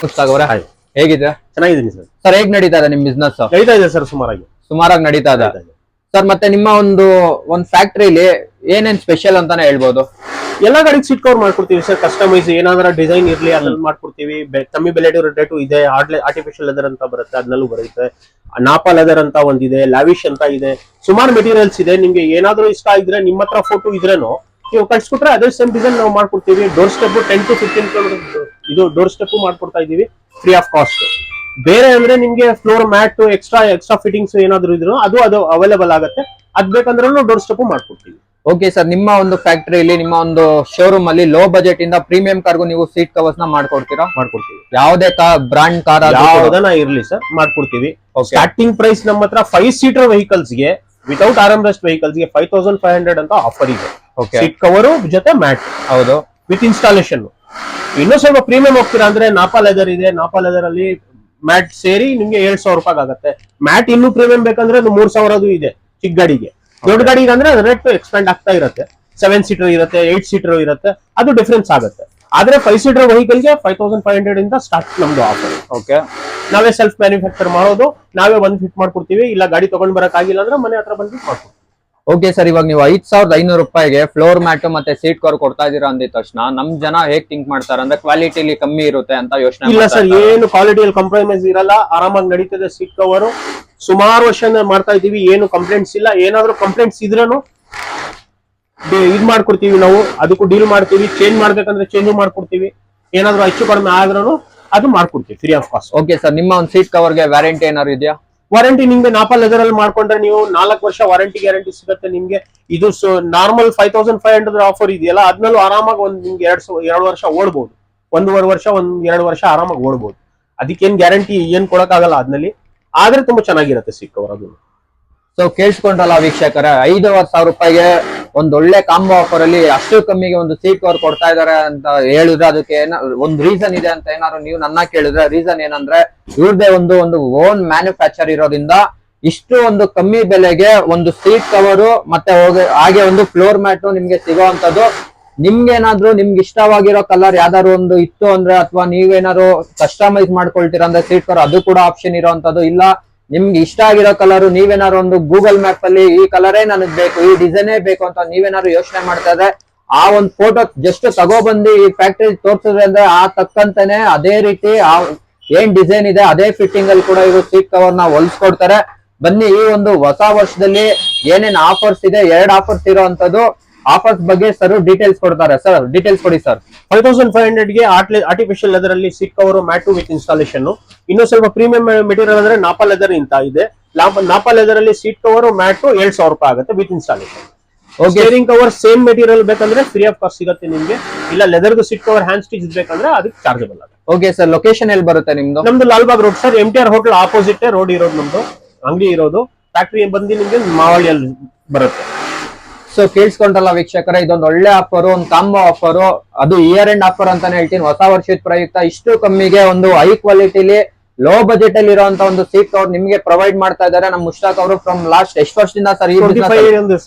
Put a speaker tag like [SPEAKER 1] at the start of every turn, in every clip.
[SPEAKER 1] ಮುಷ್ತಾಕ್ ಅವರೇ ಹೇಗಿದೆ?
[SPEAKER 2] ಚೆನ್ನಾಗಿದ್ದೀನಿ ಸರ್.
[SPEAKER 1] ಸರ್ ಹೇಗ್ ನಡೀತಾ ಇದೆ ನಿಮ್ ಬಿಸ್ನೆಸ್?
[SPEAKER 2] ನಡೀತಾ ಇದೆ ಸರ್, ಸುಮಾರಾಗಿ
[SPEAKER 1] ನಡೀತಾ ಇದೆ ಸರ್. ಮತ್ತೆ ನಿಮ್ಮ ಒಂದು ಫ್ಯಾಕ್ಟರಿಲಿ ಏನೇನ್ ಸ್ಪೆಷಲ್ ಅಂತಾನೆ ಹೇಳ್ಬೋದು?
[SPEAKER 2] ಎಲ್ಲಾ ಗಾಡಿಗೆ ಸೀಟ್ ಕವರ್ ಮಾಡ್ಕೊಡ್ತೀವಿ ಸರ್. ಕಸ್ಟಮೈಸ್ ಏನಾದ್ರ ಡಿಸೈನ್ ಇರ್ಲಿ ಅದ್ರಲ್ಲಿ ಮಾಡ್ಕೊಡ್ತೀವಿ. ಕಮ್ಮಿ ಬೆಲೆ ರೇಟು ಇದೆ. ಆರ್ಟಿಫಿಷಿಯಲ್ ಲೆದರ್ ಅಂತ ಬರುತ್ತೆ, ಅದನ್ನಲ್ಲೂ ಬರುತ್ತೆ. ನಾಪಾ ಲೆದರ್ ಅಂತ ಒಂದಿದೆ, ಲ್ಯಾವಿಶ್ ಅಂತ ಇದೆ. ಸುಮಾರು ಮೆಟೀರಿಯಲ್ಸ್ ಇದೆ. ನಿಮ್ಗೆ ಏನಾದ್ರೂ ಇಷ್ಟ ಇದ್ರೆ ನಿಮ್ಮ ಹತ್ರ ಫೋಟೋ ಇದ್ರೇನು ನೀವು ಕಳ್ಸಿಕೊಟ್ರೆ ಅದೇ ಸೇಮ್ ಡಿಸೈನ್ ನಾವು ಮಾಡ್ಕೊಡ್ತೀವಿ. ಡೋರ್ ಸ್ಟೆಪ್ 10 to 15 ಕಿಲೋಮೀಟರ್ ಇದು ಡೋರ್ ಸ್ಟೆಪ್ ಮಾಡ್ಕೊಡ್ತಾ ಇದೀವಿ ಫ್ರೀ ಆಫ್ ಕಾಸ್ಟ್. ಬೇರೆ ಅಂದ್ರೆ ನಿಮ್ಗೆ ಫ್ಲೋರ್ ಮ್ಯಾಟ್ ಎಕ್ಸ್ಟ್ರಾ ಫಿಟ್ಟಿಂಗ್ಸ್ ಏನಾದ್ರು ಇದ್ರು ಅದು ಅವೈಲೇಬಲ್ ಆಗುತ್ತೆ. ಅದ್ ಬೇಕಂದ್ರೆ ಡೋರ್ ಸ್ಟೆಪ್ ಮಾಡ್ಕೊಡ್ತೀವಿ.
[SPEAKER 1] ಓಕೆ ಸರ್, ನಿಮ್ಮ ಒಂದು ಫ್ಯಾಕ್ಟರಿಯಲ್ಲಿ ನಿಮ್ಮ ಒಂದು ಶೋರೂಮ್ ಅಲ್ಲಿ ಲೋ ಬಜೆಟ್ ಇಂದ ಪ್ರೀಮಿಯಂ ಕಾರ್ಗೂ ನೀವು ಸೀಟ್ ಕವರ್ಸ್ ನ ಮಾಡ್ಕೊಡ್ತೀರಾ?
[SPEAKER 2] ಮಾಡ್ಕೊಡ್ತೀವಿ.
[SPEAKER 1] ಯಾವುದೇ ಬ್ರಾಂಡ್ ಕಾರ್
[SPEAKER 2] ಯಾವ್ದನ ಇರ್ಲಿ ಸರ್ ಮಾಡ್ಕೊಡ್ತೀವಿ. ಸ್ಟಾರ್ಟಿಂಗ್ ಪ್ರೈಸ್ ನಮ್ಮ ಹತ್ರ 5 ಸೀಟರ್ ವೆಹಿಕಲ್ಸ್ ಗೆ ವಿತೌಟ್ ಆರ್ಮ್ ರೆಸ್ಟ್ ವೆಹಿಕಲ್ಸ್ ಗೆ 5500 ಅಂತ ಆಫರ್ ಇದೆ. ಸೀಟ್ ಕವರ್ ಜೊತೆ ಮ್ಯಾಟ್
[SPEAKER 1] ಹೌದು
[SPEAKER 2] ವಿತ್ ಇನ್ಸ್ಟಾಲೇಷನ್. ಇನ್ನೂ ಸ್ವಲ್ಪ ಪ್ರೀಮಿಯಂ ಹೋಗ್ತೀರಾ ಅಂದ್ರೆ ನಾಪಾ ಲೆದರ್ ಇದೆ. ನಾಪಾ ಲೆದರ್ ಅಲ್ಲಿ ಮ್ಯಾಟ್ ಸೇರಿ ನಿಮ್ಗೆ 7000 ರೂಪಾಯಿ ಆಗುತ್ತೆ. ಮ್ಯಾಟ್ ಇನ್ನೂ ಪ್ರೀಮಿಯಂ ಬೇಕಂದ್ರೆ 3000 ಇದೆ ಚಿಕ್ಕ ಗಾಡಿಗೆ. ದೊಡ್ಡ ಗಾಡಿಗೆ ಅಂದ್ರೆ ರೇಟ್ ಎಕ್ಸ್ಪೆಂಡ್ ಆಗ್ತಾ ಇರುತ್ತೆ. 7 ಸೀಟರ್ ಇರುತ್ತೆ, 8 ಸೀಟರ್ ಇರುತ್ತೆ, ಅದು ಡಿಫರೆನ್ಸ್ ಆಗುತ್ತೆ. ಆದ್ರೆ 5 ಸೀಟರ್ ವೆಹಿಕಲ್ ಗೆ 5500 ಇಂದ ಸ್ಟಾರ್ಟ್ ನಮ್ದು ಆಫರ್.
[SPEAKER 1] ಓಕೆ,
[SPEAKER 2] ನಾವೇ ಸೆಲ್ಫ್ ಮ್ಯಾನುಫ್ಯಾಕ್ಚರ್ ಮಾಡೋದು, ನಾವೇ ಬಂದು ಫಿಟ್ ಮಾಡ್ಕೊಡ್ತೀವಿ. ಇಲ್ಲ ಗಾಡಿ ತಗೊಂಡ್ ಬರಕ್ ಆಗಿಲ್ಲ ಅಂದ್ರೆ ಮನೆ ಹತ್ರ ಬಂದು ಫಿಟ್ ಮಾಡ್ಕೊಡ್ತೀವಿ.
[SPEAKER 1] ಓಕೆ ಸರ್, ಇವಾಗ ನೀವು 5500 ರೂಪಾಯಿಗೆ ಫ್ಲೋರ್ ಮ್ಯಾಟ್ ಮತ್ತೆ ಸೀಟ್ ಕವರ್ ಕೊಡ್ತಾ ಇದೀರಾ ಅಂದಿದ ತಕ್ಷಣ ನಮ್ ಜನ ಹೇಗ್ ಥಿಂಕ್ ಮಾಡ್ತಾರೆ ಅಂದ್ರೆ ಕ್ವಾಲಿಟಿಲಿ ಕಮ್ಮಿ ಇರುತ್ತೆ ಅಂತ ಯೋಚನೆ.
[SPEAKER 2] ಇಲ್ಲ ಸರ್, ಏನು ಕ್ವಾಲಿಟಿಯಲ್ಲಿ ಕಾಂಪ್ರಮೈಸ್ ಇರಲ್ಲ. ಆರಾಮಾಗಿ ನಡೀತದೆ. ಸೀಟ್ ಕವರ್ ಸುಮಾರು ವರ್ಷ ಮಾಡ್ತಾ ಇದೀವಿ, ಏನು ಕಂಪ್ಲೇಂಟ್ಸ್ ಇಲ್ಲ. ಏನಾದ್ರೂ ಕಂಪ್ಲೇಂಟ್ಸ್ ಇದ್ರೂ ಇದ್ ಮಾಡ್ಕೊಡ್ತೀವಿ ನಾವು. ಅದಕ್ಕೂ ಡೀಲ್ ಮಾಡ್ತೀವಿ. ಚೇಂಜ್ ಮಾಡ್ಬೇಕಂದ್ರೆ ಚೇಂಜ್ ಮಾಡ್ಕೊಡ್ತೀವಿ. ಏನಾದ್ರು ಹೆಚ್ಚು ಕಡಿಮೆ ಆದ್ರೂ ಅದು ಮಾಡ್ಕೊಡ್ತೀವಿ free of cost.
[SPEAKER 1] Okay sir, ನಿಮ್ಮ ಒಂದು ಸೀಟ್ ಕವರ್ಗೆ ವ್ಯಾರಂಟಿ ಏನಾದ್ರು ಇದೆಯಾ?
[SPEAKER 2] ವಾರಂಟಿ ನಿಮ್ಗೆ ನಾಪಾ ಲೆದರ್ ಅಲ್ಲಿ ಮಾಡ್ಕೊಂಡ್ರೆ ನೀವು 4 ವರ್ಷ ವಾರಂಟಿ ಗ್ಯಾರಂಟಿ ಸಿಗುತ್ತೆ ನಿಮ್ಗೆ. ಇದು ನಾರ್ಮಲ್ 5500 ಆಫರ್ ಇದೆಯಲ್ಲ, ಅದ್ನಲ್ಲೂ ಆರಾಮಾಗಿ ನಿಮ್ಗೆ 2 ವರ್ಷ ಓಡ್ಬೋದು. 1.5 ವರ್ಷ 2 ವರ್ಷ ಆರಾಮಾಗಿ ಓಡ್ಬೋದು. ಅದಕ್ಕೇನ್ ಗ್ಯಾರಂಟಿ ಏನ್ ಕೊಡಕ್ಕಾಗಲ್ಲ ಅದ್ನಲ್ಲಿ. ಆದ್ರೆ ತುಂಬಾ ಚೆನ್ನಾಗಿರುತ್ತೆ ಸೀಟ್ ಕವರ್. ಅದು
[SPEAKER 1] ಸೊ ಕೇಳಿಸ್ಕೊಂಡ್ರಲ್ಲ ವೀಕ್ಷಕರೇ, 5000 ರೂಪಾಯಿಗೆ ಒಂದೊಳ್ಳೆ ಕಾಂಬೋ ಆಫರ್ ಅಲ್ಲಿ ಅಷ್ಟು ಕಮ್ಮಿಗೆ ಒಂದು ಸೀಟ್ ಕವರ್ ಕೊಡ್ತಾ ಇದಾರೆ ಅಂತ ಹೇಳಿದ್ರೆ ಅದಕ್ಕೆ ಒಂದು ರೀಸನ್ ಇದೆ ಅಂತ ಏನಾದ್ರು ನೀವು ನನ್ನ ಕೇಳಿದ್ರೆ, ರೀಸನ್ ಏನಂದ್ರೆ ಇವ್ರದೇ ಒಂದು ಓನ್ ಮ್ಯಾನುಫ್ಯಾಕ್ಚರ್ ಇರೋದ್ರಿಂದ ಇಷ್ಟು ಒಂದು ಕಮ್ಮಿ ಬೆಲೆಗೆ ಒಂದು ಸೀಟ್ ಕವರು ಮತ್ತೆ ಹಾಗೆ ಒಂದು ಫ್ಲೋರ್ ಮ್ಯಾಟ್ ನಿಮ್ಗೆ ಸಿಗೋವಂಥದ್ದು. ನಿಮ್ಗೇನಾದ್ರು ನಿಮ್ಗೆ ಇಷ್ಟವಾಗಿರೋ ಕಲರ್ ಯಾವ್ದಾದ್ರು ಒಂದು ಇತ್ತು ಅಂದ್ರೆ, ಅಥವಾ ನೀವೇನಾದ್ರು ಕಸ್ಟಮೈಸ್ ಮಾಡ್ಕೊಳ್ತೀರಾ ಅಂದ್ರೆ ಸೀಟ್ ಕವರ್ ಅದು ಕೂಡ ಆಪ್ಷನ್ ಇರೋವಂಥದ್ದು. ಇಲ್ಲ ನಿಮ್ಗೆ ಇಷ್ಟ ಆಗಿರೋ ಕಲರ್ ನೀವೇನಾದ್ರು ಒಂದು ಗೂಗಲ್ ಮ್ಯಾಪ್ ಅಲ್ಲಿ ಈ ಕಲರೇ ನನಗ್ ಬೇಕು, ಈ ಡಿಸೈನೇ ಬೇಕು ಅಂತ ನೀವೇನಾದ್ರು ಯೋಚನೆ ಮಾಡ್ತಾ ಇದ್ರೆ ಆ ಒಂದು ಫೋಟೋ ಜಸ್ಟ್ ತಗೋಬಂದು ಈ ಫ್ಯಾಕ್ಟರಿ ತೋರ್ಸಿದ್ರೆ ಅಂದ್ರೆ ಆ ತಕ್ಕಂತಾನೆ ಅದೇ ರೀತಿ ಏನ್ ಡಿಸೈನ್ ಇದೆ ಅದೇ ಫಿಟ್ಟಿಂಗ್ ಅಲ್ಲಿ ಕೂಡ ಇವರು ಸೀಟ್ ಕವರ್ ನ ಹೊಲ್ಸ್ಕೊಡ್ತಾರೆ. ಬನ್ನಿ, ಈ ಒಂದು ಹೊಸ ವರ್ಷದಲ್ಲಿ ಏನೇನ್ ಆಫರ್ಸ್ ಇದೆ, 2 ಆಫರ್ಸ್ ಇರೋಂಥದ್ದು ಆಫರ್ಸ್ ಬಗ್ಗೆ ಸರ್ ಡೀಟೇಲ್ಸ್ ಕೊಡ್ತಾರೆ. ಸರ್ ಡೀಟೇಲ್ಸ್ ಕೊಡಿ ಸರ್.
[SPEAKER 2] 5500 ಗೆ ಆರ್ಟಿಫಿಷಿಯಲ್ ಲೆದರ್ ಅಲ್ಲಿ seat cover mat with installation. ಇನ್ನು ಸ್ವಲ್ಪ ಪ್ರೀಮಿಯಂ ಮೆಟೀರಿಯಲ್ ಅಂದ್ರೆ ನಾಪಾ ಲೆದರ್ ಅಂತ ಇದೆ. ನಾಪಾ ಲೆದರ್ ಅಲ್ಲಿ ಸೀಟ್ ಕವರ್ ಮ್ಯಾಟ್ 7000 ರೂಪಾಯಿ ಆಗುತ್ತೆ with installation. Steering cover same material ಬೇಕಂದ್ರೆ ಫ್ರೀ ಆಫ್ ಕಾಸ್ಟ್ ಸಿಗುತ್ತೆ ನಿಮ್ಗೆ. ಇಲ್ಲ leather seat cover hand stitch ಬೇಕಂದ್ರೆ ಅದಕ್ಕೆ ಚಾರ್ಜಬಲ್ ಆಗುತ್ತೆ.
[SPEAKER 1] ಓಕೆ ಸರ್, ಲೊಕೇಶನ್ ಎಲ್ಲಿ ಬರುತ್ತೆ ನಿಮ್ದು?
[SPEAKER 2] ನಮ್ದು Lalbagh road sir, MTR hotel opposite road ಇರೋದು ನಮ್ದು ಅಂಗಡಿ ಇರೋದು. ಫ್ಯಾಕ್ಟರಿ ಬಂದು ನಿಮ್ಗೆ ಮಾವಳಿಯಲ್ಲಿ ಬರುತ್ತೆ.
[SPEAKER 1] ಸೊ ಕೇಳಿಸ್ಕೊಂಡ್ರಲ್ಲ ವೀಕ್ಷಕರೇ, ಇದೊಂದು ಒಳ್ಳೆ ಆಫರ್, ಒಂದು ಕಾಂಬೋ ಆಫರ್. ಅದು ಇಯರ್ ಎಂಡ್ ಆಫರ್ ಅಂತಾನೆ ಹೇಳ್ತೀನಿ. ಹೊಸ ವರ್ಷದ ಪ್ರಯುಕ್ತ ಇಷ್ಟು ಕಮ್ಮಿಗೆ ಒಂದು ಹೈ ಕ್ವಾಲಿಟಿಲಿ ಲೋ ಬಜೆಟ್ ಅಲ್ಲಿ ಇರುವಂತ ಒಂದು ಸೀಟ್ ಕವರ್ ನಿಮ್ಗೆ ಪ್ರೊವೈಡ್ ಮಾಡ್ತಾ ಇದ್ದಾರೆ ನಮ್ಮ ಮುಷ್ತಾಕ್ ಅವರು. ಫ್ರಮ್ ಲಾಸ್ಟ್ ಎಷ್ಟು ವರ್ಷದಿಂದ ಸರ್ ಈ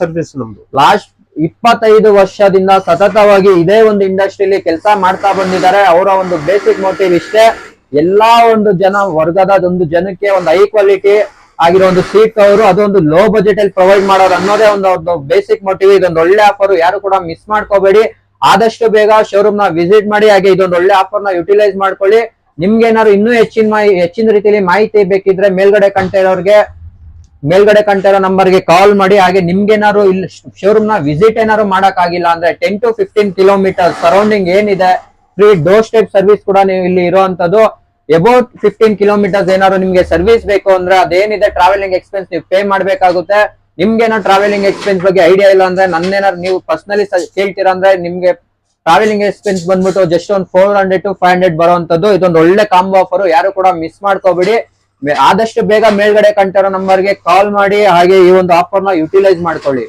[SPEAKER 2] ಸರ್ವಿಸ್ ನಮ್ದು?
[SPEAKER 1] ಲಾಸ್ಟ್ 25 ವರ್ಷದಿಂದ ಸತತವಾಗಿ ಇದೇ ಒಂದು ಇಂಡಸ್ಟ್ರಿಯಲ್ಲಿ ಕೆಲಸ ಮಾಡ್ತಾ ಬಂದಿದ್ದಾರೆ. ಅವರ ಒಂದು ಬೇಸಿಕ್ ಮೋಟಿವ್ ಇಷ್ಟೇ, ಎಲ್ಲಾ ಒಂದು ವರ್ಗದ ಒಂದು ಜನಕ್ಕೆ ಒಂದು ಹೈ ಕ್ವಾಲಿಟಿ ಆಗಿರೋ ಒಂದು ಸೀಟ್ ಕವರ್, ಅದೊಂದು ಲೋ ಬಜೆಟ್ ಅಲ್ಲಿ ಪ್ರೊವೈಡ್ ಮಾಡೋದು ಅನ್ನೋದೇ ಒಂದು ಬೇಸಿಕ್ ಮೋಟಿವ್. ಇದೊಂದು ಒಳ್ಳೆ ಆಫರ್, ಯಾರು ಕೂಡ ಮಿಸ್ ಮಾಡ್ಕೋಬೇಡಿ. ಆದಷ್ಟು ಬೇಗ ಶೋರೂಮ್ ನ ವಿಸಿಟ್ ಮಾಡಿ, ಹಾಗೆ ಇದೊಂದು ಒಳ್ಳೆ ಆಫರ್ ನ ಯುಟಿಲೈಸ್ ಮಾಡ್ಕೊಳ್ಳಿ. ನಿಮ್ಗೆ ಏನಾದ್ರು ಇನ್ನೂ ಹೆಚ್ಚಿನ ರೀತಿಯಲ್ಲಿ ಮಾಹಿತಿ ಬೇಕಿದ್ರೆ ಮೇಲ್ಗಡೆ ಕಂಟಿರೋ ನಂಬರ್ಗೆ ಕಾಲ್ ಮಾಡಿ. ಹಾಗೆ ನಿಮ್ಗೇನಾದ್ರು ಇಲ್ಲಿ ಶೋರೂಮ್ ನ ವಿಸಿಟ್ ಏನಾದ್ರು ಮಾಡಕ್ ಆಗಿಲ್ಲ ಅಂದ್ರೆ 10 to 15 ಕಿಲೋಮೀಟರ್ ಸರೌಂಡಿಂಗ್ ಏನಿದೆ ಫ್ರೀ ಡೋರ್ ಸ್ಟೆಪ್ ಸರ್ವಿಸ್ ಕೂಡ ನೀವು ಇಲ್ಲಿ ಇರುವಂತದ್ದು. ಅಬೌಟ್ 15 ಕಿಲೋಮೀಟರ್ಸ್ ಏನಾದ್ರು ನಿಮ್ಗೆ ಸರ್ವಿಸ್ ಬೇಕು ಅಂದ್ರೆ ಅದೇನಿದೆ ಟ್ರಾವೆಲಿಂಗ್ ಎಕ್ಸ್ಪೆನ್ಸ್ ನೀವು ಪೇ ಮಾಡ್ಬೇಕಾಗುತ್ತೆ. ನಿಮ್ಗೇನೋ ಟ್ರಾವೆಲಿಂಗ್ ಎಕ್ಸ್ಪೆನ್ಸ್ ಬಗ್ಗೆ ಐಡಿಯಾ ಇಲ್ಲ ಅಂದ್ರೆ ನನ್ನೇನಾದ್ರು ನೀವು ಪರ್ಸನಲಿ ಕೇಳ್ತೀರಾ ಅಂದ್ರೆ ನಿಮ್ಗೆ ಟ್ರಾವೆಲಿಂಗ್ ಎಕ್ಸ್ಪೆನ್ಸ್ ಬಂದ್ಬಿಟ್ಟು ಜಸ್ಟ್ ಒಂದು 400 to 500 ಬರುವಂತದ್ದು. ಇದೊಂದು ಒಳ್ಳೆ ಕಾಂಬೋ ಆಫರ್, ಯಾರು ಕೂಡ ಮಿಸ್ ಮಾಡ್ಕೋಬೇಡಿ. ಆದಷ್ಟು ಬೇಗ ಮೇಲ್ಗಡೆ ಕಂಟಿರೋ ನಂಬರ್ಗೆ ಕಾಲ್ ಮಾಡಿ, ಹಾಗೆ ಈ ಒಂದು ಆಫರ್ ನ ಯುಟಿಲೈಸ್ ಮಾಡ್ಕೊಳ್ಳಿ.